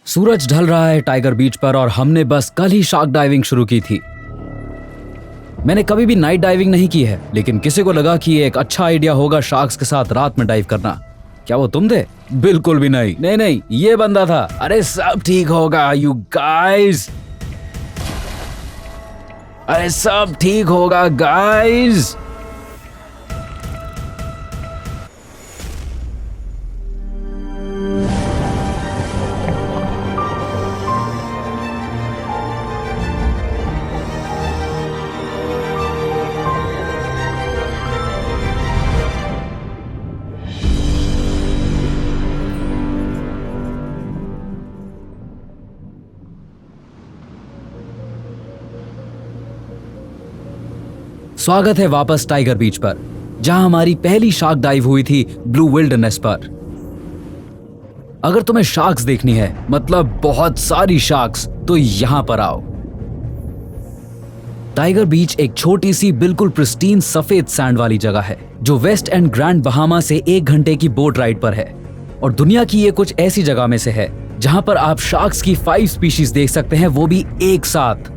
सूरज ढल रहा है टाइगर बीच पर और हमने बस कल ही शार्क डाइविंग शुरू की थी। मैंने कभी भी नाइट डाइविंग नहीं की है, लेकिन किसी को लगा कि ये एक अच्छा आइडिया होगा शार्क्स के साथ रात में डाइव करना। क्या वो तुम थे? बिल्कुल भी नहीं। नहीं, ये बंदा था। अरे सब ठीक होगा यू गाइस, अरे सब ठीक होगा गाइस। स्वागत है वापस टाइगर बीच पर, जहां हमारी पहली शार्क डाइव हुई थी ब्लू विल्डरनेस पर। अगर तुम्हें शार्क्स देखनी है, मतलब बहुत सारी शार्क्स, तो यहां पर आओ। टाइगर बीच एक छोटी सी बिल्कुल प्रिस्टीन सफेद सैंड वाली जगह है जो वेस्ट एंड ग्रैंड बहामा से 1 घंटे की बोट राइड पर है। और दुनिया की ये कुछ ऐसी जगह में से है जहां पर आप शार्क्स की 5 स्पीशीज देख सकते हैं, वो भी एक साथ।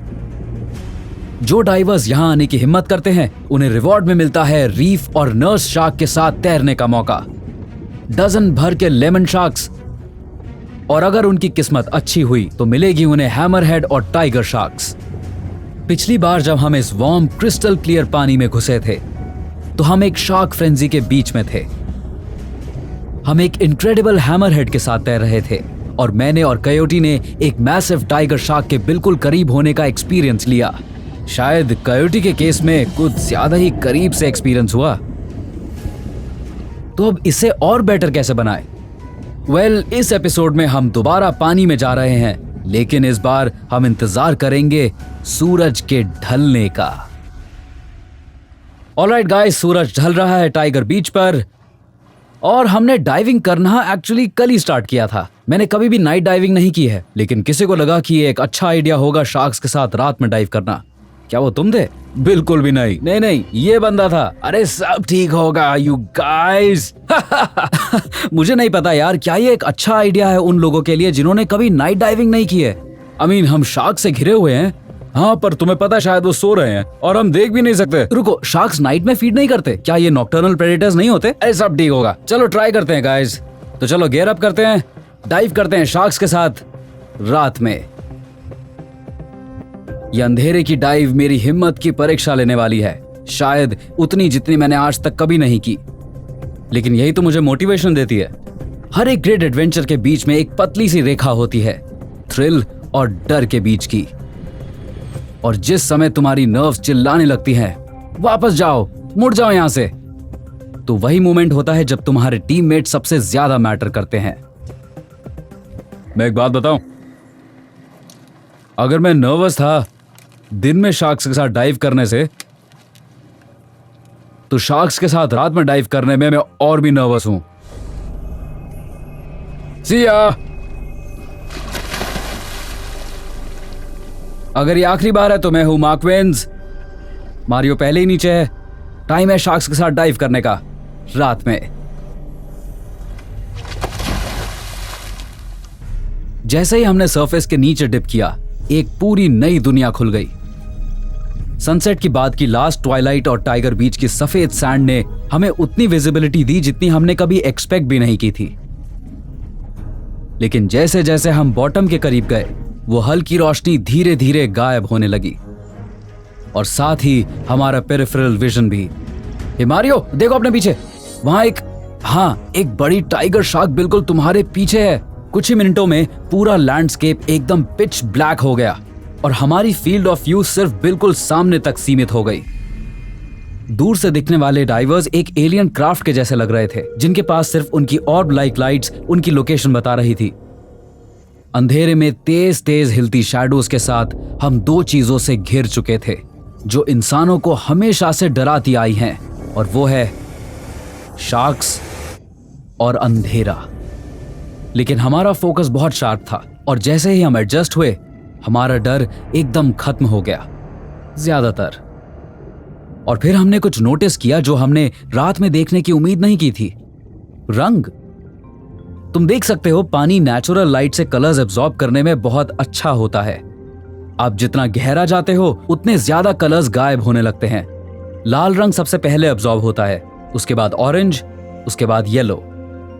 जो डाइवर्स यहां आने की हिम्मत करते हैं, उन्हें रिवॉर्ड में मिलता है रीफ और नर्स शार्क के साथ तैरने का मौका, डजन भर के लेमन शार्क्स, और अगर उनकी किस्मत अच्छी हुई तो मिलेगी उन्हें हैमरहेड और टाइगर शार्क्स। पिछली बार जब हम इस वार्म क्रिस्टल क्लियर पानी में घुसे थे तो हम एक शार्क फ्रेंजी के बीच में थे। हम एक इनक्रेडिबल हैमरहेड के साथ तैर रहे थे और मैंने और कयोटी ने एक मैसिव टाइगर शार्क के बिल्कुल करीब होने का एक्सपीरियंस लिया। शायद कयोटी के केस में कुछ ज्यादा ही करीब से एक्सपीरियंस हुआ। तो अब इसे और बेटर कैसे बनाए? वेल, इस एपिसोड में हम दोबारा पानी में जा रहे हैं, लेकिन इस बार हम इंतजार करेंगे सूरज के ढलने का। ऑलराइट गाइस, सूरज ढल रहा है टाइगर बीच पर और हमने डाइविंग करना एक्चुअली कल ही स्टार्ट किया था। मैंने कभी भी नाइट डाइविंग नहीं की है, लेकिन किसी को लगा कि ये एक अच्छा आइडिया होगा शार्क्स के साथ रात में डाइव करना। क्या वो तुम थे? बिल्कुल भी नहीं। नहीं, ये बंदा था। अरे सब ठीक होगा यू गाइस। मुझे नहीं पता यार, क्या ये एक अच्छा आइडिया है उन लोगों के लिए जिन्होंने कभी नाइट डाइविंग नहीं की है। हम शार्क से घिरे हुए हैं। हाँ, पर तुम्हें पता शायद वो सो रहे हैं और हम देख भी नहीं सकते। रुको, शार्क्स नाइट में फीड नहीं करते? क्या ये नॉक्टर्नल प्रेडेटर्स नहीं होते? अरे सब ठीक होगा, चलो ट्राई करते हैं गाइस। तो चलो गियर अप करते हैं, डाइव करते हैं शार्क्स के साथ रात में। यह अंधेरे की डाइव मेरी हिम्मत की परीक्षा लेने वाली है, शायद उतनी जितनी मैंने आज तक कभी नहीं की, लेकिन यही तो मुझे मोटिवेशन देती है। हर एक ग्रेट एडवेंचर के बीच में एक पतली सी रेखा होती है, थ्रिल और डर के बीच की। और जिस समय तुम्हारी नर्व्स चिल्लाने लगती हैं, वापस जाओ, मुड़ जाओ यहां से, तो वही मोमेंट होता है जब तुम्हारे टीममेट सबसे ज्यादा मैटर करते हैं। मैं एक बात बताऊं, अगर मैं नर्वस था दिन में शार्क्स के साथ डाइव करने से, तो शार्क्स के साथ रात में डाइव करने में मैं और भी नर्वस हूं। सी या। अगर ये आखिरी बार है तो मैं हूं मार्क वेन्स। मारियो पहले ही नीचे है। टाइम है शार्क्स के साथ डाइव करने का रात में। जैसे ही हमने सरफेस के नीचे डिप किया, एक पूरी नई दुनिया खुल गई। सनसेट की बाद की लास्ट ट्वाइलाइट और टाइगर बीच की सफेद सैंड ने हमें उतनी विजिबिलिटी दी जितनी हमने कभी एक्सपेक्ट भी नहीं की थी। लेकिन जैसे जैसे हम बॉटम के करीब गए, वो हल्की रोशनी धीरे धीरे गायब होने लगी और साथ ही हमारा पेरिफेरल विजन भी। हे मारियो, देखो अपने पीछे, वहां एक बड़ी टाइगर शार्क बिल्कुल तुम्हारे पीछे है। कुछ ही मिनटों में पूरा लैंडस्केप एकदम पिच ब्लैक हो गया और हमारी फील्ड ऑफ व्यू सिर्फ बिल्कुल सामने तक सीमित हो गई। दूर से दिखने वाले डाइवर्स एक एलियन क्राफ्ट के जैसे लग रहे थे, जिनके पास सिर्फ उनकी ऑर्ब लाइक लाइट्स उनकी लोकेशन बता रही थी। अंधेरे में तेज तेज हिलती शैडोज के साथ हम 2 चीजों से घिर चुके थे जो इंसानों को हमेशा से डराती आई हैं, और वो है शार्क्स और अंधेरा। लेकिन हमारा फोकस बहुत शार्प था और जैसे ही हम एडजस्ट हुए, हमारा डर एकदम खत्म हो गया, ज्यादातर। और फिर हमने कुछ नोटिस किया जो हमने रात में देखने की उम्मीद नहीं की थी। रंग। तुम देख सकते हो पानी नेचुरल लाइट से कलर्स एब्जॉर्ब करने में बहुत अच्छा होता है। आप जितना गहरा जाते हो उतने ज्यादा कलर्स गायब होने लगते हैं। लाल रंग सबसे पहले एब्जॉर्ब होता है, उसके बाद ऑरेंज, उसके बाद येलो,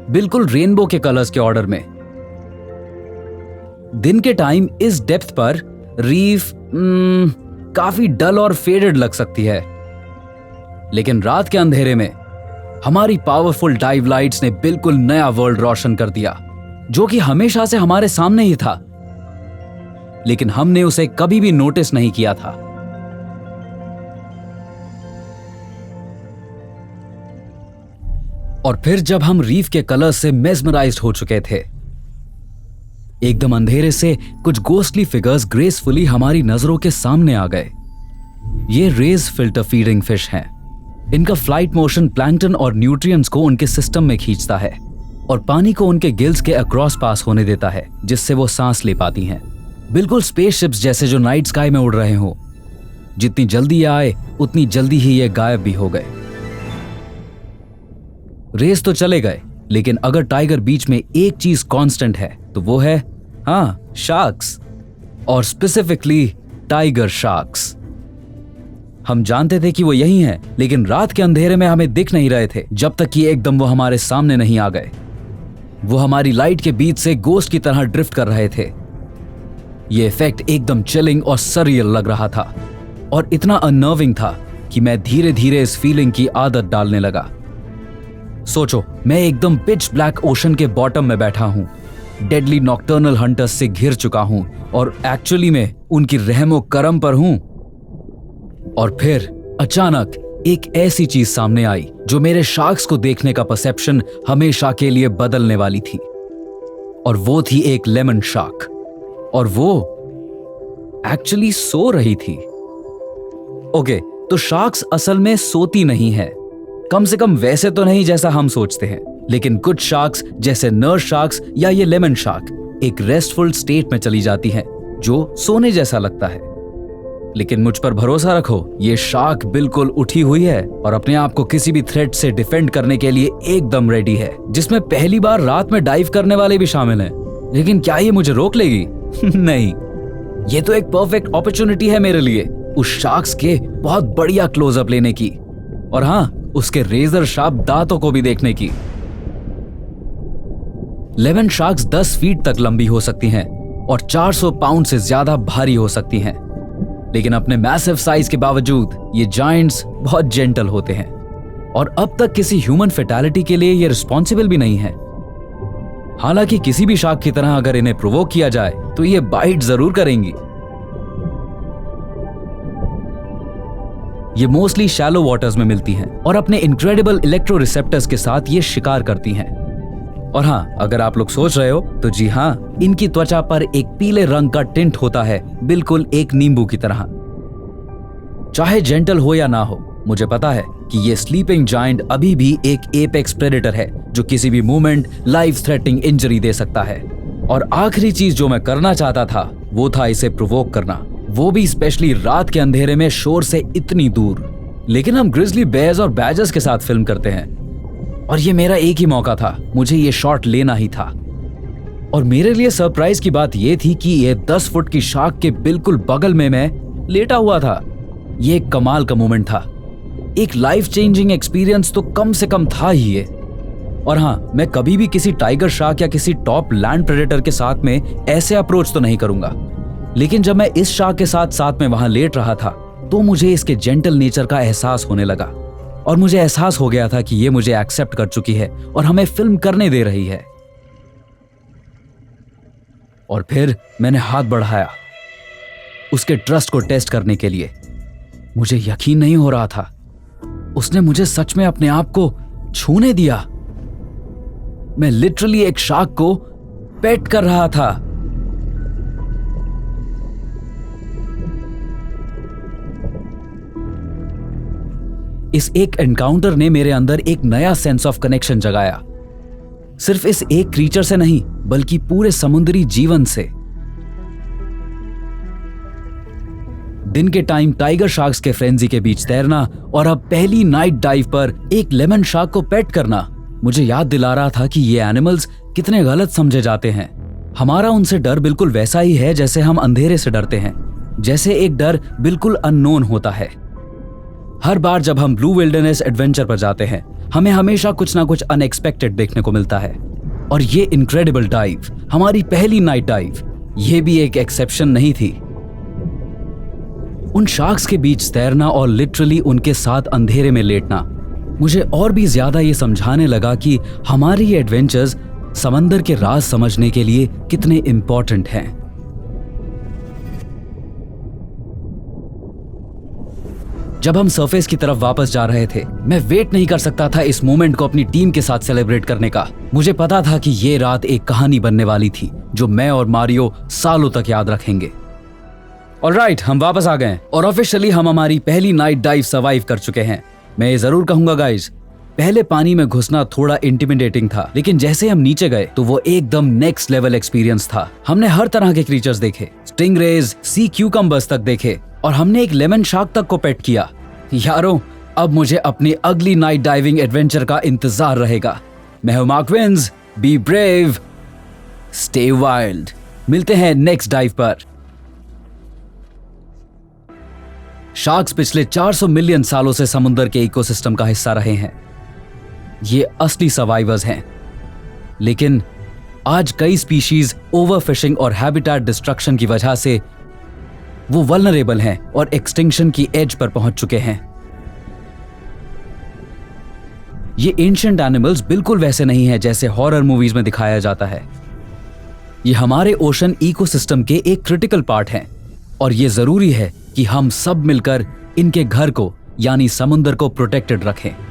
बिल्कुल रेनबो के कलर्स के ऑर्डर में। दिन के टाइम इस डेप्थ पर रीफ काफी डल और फेडेड लग सकती है, लेकिन रात के अंधेरे में हमारी पावरफुल डाइव लाइट्स ने बिल्कुल नया वर्ल्ड रोशन कर दिया, जो कि हमेशा से हमारे सामने ही था, लेकिन हमने उसे कभी भी नोटिस नहीं किया था। और फिर जब हम रीफ के कलर से मेस्मराइज्ड हो चुके थे, एकदम अंधेरे से कुछ गोस्टली फिगर्स ग्रेसफुली हमारी नजरों के सामने आ गए। ये रेज फिल्टर फीडिंग फिश हैं। इनका फ्लाइट मोशन प्लैंक्टन और न्यूट्रिएंट्स को उनके सिस्टम में खींचता है और पानी को उनके गिल्स के अक्रॉस पास होने देता है, जिससे वो सांस ले पाती हैं। बिल्कुल स्पेसशिप्स जैसे जो नाइट स्काई में उड़ रहे हो। जितनी जल्दी ये आए उतनी जल्दी ही ये गायब भी हो गए। रेस तो चले गए, लेकिन अगर टाइगर बीच में एक चीज कांस्टेंट है तो वो है शार्क्स, और स्पेसिफिकली टाइगर शार्क्स। हम जानते थे कि वो यही हैं, लेकिन रात के अंधेरे में हमें दिख नहीं रहे थे जब तक कि एकदम वो हमारे सामने नहीं आ गए। वो हमारी लाइट के बीच से गोस्ट की तरह ड्रिफ्ट कर रहे थे। ये इफेक्ट एकदम चिलिंग और सरियल लग रहा था और इतना अननर्विंग था कि मैं धीरे धीरे इस फीलिंग की आदत डालने लगा। सोचो, मैं एकदम पिच ब्लैक ओशन के बॉटम में बैठा हूं, डेडली नॉक्टर्नल हंटर्स से घिर चुका हूं और एक्चुअली में उनकी रहमो करम पर हूं। और फिर अचानक एक ऐसी चीज सामने आई जो मेरे शार्क्स को देखने का परसेप्शन हमेशा के लिए बदलने वाली थी, और वो थी एक लेमन शार्क। और वो एक्चुअली सो रही थी। ओके, तो शार्क्स असल में सोती नहीं है, कम से कम वैसे तो नहीं जैसा हम सोचते हैं। लेकिन कुछ शार्क्स जैसे नर्स शार्क्स या ये लेमन शार्क एक रेस्टफुल स्टेट में चली जाती हैं, जो सोने जैसा लगता है। लेकिन मुझ पर भरोसा रखो, ये शार्क बिल्कुल उठी हुई है और अपने आप को किसी भी थ्रेट से डिफेंड करने के लिए एकदम रेडी है, जिसमें पहली बार रात में डाइव करने वाले भी शामिल हैं। लेकिन क्या ये मुझे रोक लेगी? नहीं, ये तो एक परफेक्ट अपॉर्चुनिटी है मेरे लिए उस शार्क्स के बहुत बढ़िया क्लोजअप लेने की, और उसके रेजर शार्प दांतों को भी देखने की। लेमन शार्क्स 10 फीट तक लंबी हो सकती हैं और 400 पाउंड से ज्यादा भारी हो सकती हैं, लेकिन अपने मैसिव साइज के बावजूद ये जायंट्स बहुत जेंटल होते हैं और अब तक किसी ह्यूमन फेटालिटी के लिए ये रिस्पॉन्सिबल भी नहीं है। हालांकि किसी भी शार्क की तरह अगर इन्हें प्रोवोक किया जाए तो ये बाइट जरूर करेंगी। ये मोस्टली शैलो वाटर्स में मिलती हैं और अपने इनक्रेडिबल इलेक्ट्रो रिसेप्टर्स के साथ ये शिकार करती हैं। और अगर आप लोग सोच रहे हो तो जी इनकी त्वचा पर एक पीले रंग का टिंट होता है, बिल्कुल एक नींबू की तरह। चाहे जेंटल हो या ना हो, मुझे पता है कि ये स्लीपिंग जायंट अभी भी एक एपेक्स प्रेडेटर है जो किसी भी मोमेंट लाइफ थ्रेटनिंग इंजरी दे सकता है। और आखिरी चीज जो मैं करना चाहता था वो था इसे प्रोवोक करना, वो भी स्पेशली रात के अंधेरे में शोर से इतनी दूर। लेकिन हम ग्रिजली बेयर्स और बैजर्स के साथ फिल्म करते हैं और ये मेरा एक ही मौका था, मुझे ये शॉट लेना ही था। और मेरे लिए सरप्राइज की बात ये थी कि ये 10 फुट की शार्क के बिल्कुल बगल में मैं लेटा हुआ था। ये एक कमाल का मोमेंट था, एक लाइफ चेंजिंग एक्सपीरियंस तो कम से कम था ही ये। और मैं कभी भी किसी टाइगर शार्क या किसी टॉप लैंड प्रेडेटर के साथ में ऐसे अप्रोच तो नहीं करूंगा, लेकिन जब मैं इस शार्क के साथ में वहां लेट रहा था तो मुझे इसके जेंटल नेचर का एहसास होने लगा और मुझे एहसास हो गया था कि ये मुझे एक्सेप्ट कर चुकी है और हमें फिल्म करने दे रही है। और फिर मैंने हाथ बढ़ाया उसके ट्रस्ट को टेस्ट करने के लिए। मुझे यकीन नहीं हो रहा था, उसने मुझे सच में अपने आप को छूने दिया। मैं लिटरली एक शार्क को पेट कर रहा था। इस एक एनकाउंटर ने मेरे अंदर एक नया सेंस ऑफ कनेक्शन जगाया, सिर्फ इस एक क्रीचर से नहीं बल्कि पूरे समुद्री जीवन से। दिन के टाइम टाइगर शार्क्स के फ्रेंजी के बीच तैरना और अब पहली नाइट डाइव पर एक लेमन शार्क को पेट करना मुझे याद दिला रहा था कि ये एनिमल्स कितने गलत समझे जाते हैं। हमारा उनसे डर बिल्कुल वैसा ही है जैसे हम अंधेरे से डरते हैं, जैसे एक डर बिल्कुल अननोन होता है। हर बार जब हम ब्लू विल्डरनेस एडवेंचर पर जाते हैं, हमें हमेशा कुछ ना कुछ अनएक्सपेक्टेड देखने को मिलता है। और ये इनक्रेडिबल डाइव, हमारी पहली नाइट डाइव, ये भी एक एक्सेप्शन नहीं थी। उन शार्क्स के बीच तैरना और लिटरली उनके साथ अंधेरे में लेटना मुझे और भी ज्यादा ये समझाने लगा कि हमारी एडवेंचर्स समंदर के राज समझने के लिए कितने इंपॉर्टेंट हैं। जब हम सरफेस की तरफ वापस जा रहे थे, मैं वेट नहीं कर सकता था इस मोमेंट को अपनी टीम के साथ सेलिब्रेट करने का। मुझे पता था कि ये रात एक कहानी बनने वाली थी जो मैं और मारियो सालों तक याद रखेंगे। ऑलराइट, हम वापस आ गए और ऑफिशियली हम हमारी पहली नाइट डाइव सर्वाइव कर चुके हैं। मैं ये जरूर कहूंगा गाइज, पहले पानी में घुसना थोड़ा इंटिमिडेटिंग था, लेकिन जैसे हम नीचे गए तो वो एकदम नेक्स्ट लेवल एक्सपीरियंस था। हमने हर तरह के क्रीचर्स देखे, स्टिंगरेज, सी क्यूकम्बर्स तक देखे, और हमने एक लेमन शार्क तक को पेट किया। यारों, अब मुझे अपनी अगली नाइट डाइविंग एडवेंचर का इंतजार रहेगा। मैं हूं Mark Wiens, be brave, stay wild. मिलते हैं नेक्स्ट डाइव पर। शार्क्स पिछले 400 मिलियन सालों से समुद्र के इकोसिस्टम का हिस्सा रहे हैं। ये असली सर्वाइवर्स हैं, लेकिन आज कई स्पीशीज ओवरफिशिंग और हैबिटेट डिस्ट्रक्शन की वजह से वो वल्नरेबल हैं और एक्सटिंक्शन की एज पर पहुंच चुके हैं। ये एंशिएंट एनिमल्स बिल्कुल वैसे नहीं हैं जैसे हॉरर मूवीज में दिखाया जाता है। ये हमारे ओशन इकोसिस्टम के एक क्रिटिकल पार्ट हैं और ये जरूरी है कि हम सब मिलकर इनके घर को यानी समुद्र को प्रोटेक्टेड रखें।